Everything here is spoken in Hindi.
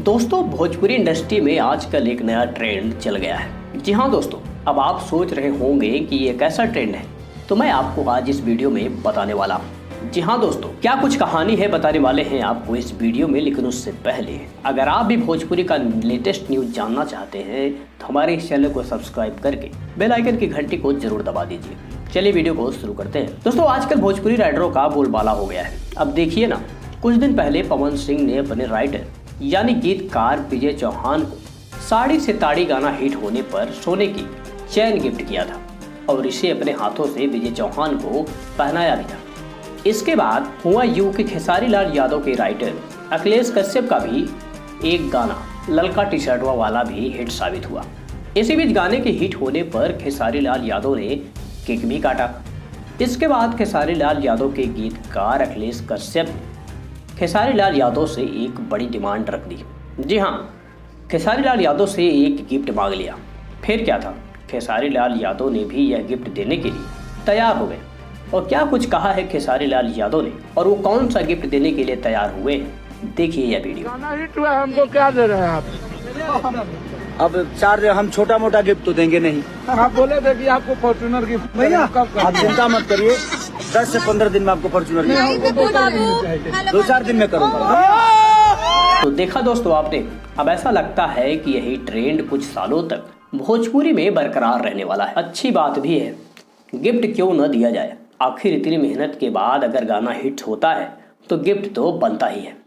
दोस्तों, भोजपुरी इंडस्ट्री में आजकल एक नया ट्रेंड चल गया है। जी हाँ दोस्तों, अब आप सोच रहे होंगे कि ये कैसा ट्रेंड है, तो मैं आपको आज इस वीडियो में बताने वाला हूँ। जी हाँ दोस्तों, क्या कुछ कहानी है बताने वाले हैं आपको इस वीडियो में। लेकिन उससे पहले अगर आप भी भोजपुरी का लेटेस्ट न्यूज जानना चाहते हैं तो हमारे इस चैनल को सब्सक्राइब करके बेल आइकन की घंटी को जरूर दबा दीजिए। चलिए वीडियो को शुरू करते हैं। दोस्तों, आजकल भोजपुरी राइटरों का बोलबाला हो गया है। अब देखिए ना, कुछ दिन पहले पवन सिंह ने अपने राइटर यानी गीतकार विजय चौहान को साड़ी से ताड़ी गाना हिट होने पर सोने की चैन गिफ्ट किया था और इसे अपने हाथों से विजय चौहान को पहनाया भी था। इसके बाद हुआ यूं कि खेसारी लाल यादव के राइटर अखिलेश कश्यप का भी एक गाना ललका टी शर्ट वाला भी हिट साबित हुआ। इसी बीच गाने के हिट होने पर खेसारी लाल यादव ने केक भी काटा। इसके बाद खेसारी लाल यादव के गीतकार अखिलेश कश्यप ने खेसारी लाल यादव से एक बड़ी डिमांड रख दी। जी हाँ, खेसारी लाल यादव से एक गिफ्ट मांग लिया। फिर क्या था, खेसारी लाल यादव ने भी यह गिफ्ट देने के लिए तैयार हो गए। और क्या कुछ कहा है खेसारी लाल यादव ने और वो कौन सा गिफ्ट देने के लिए तैयार हुए, देखिए यह वीडियो। गाना हिट हुआ, हमको क्या दे रहे हैं आप? अब चार हम छोटा मोटा गिफ्ट तो देंगे नहीं। आप बोले थे कि आपको फॉर्च्यूनर गिफ्ट भैया आप चिंता मत करिए, 10 से 15 दिन में आपको फॉर्च्यूनर गिफ्ट 2-4 दिन में करूँगा। तो देखा दोस्तों आपने, अब ऐसा लगता है कि यही ट्रेंड कुछ सालों तक भोजपुरी में बरकरार रहने वाला है। अच्छी बात भी है, गिफ्ट क्यों न दिया जाए। आखिर इतनी मेहनत के बाद अगर गाना हिट होता है तो गिफ्ट तो बनता ही है।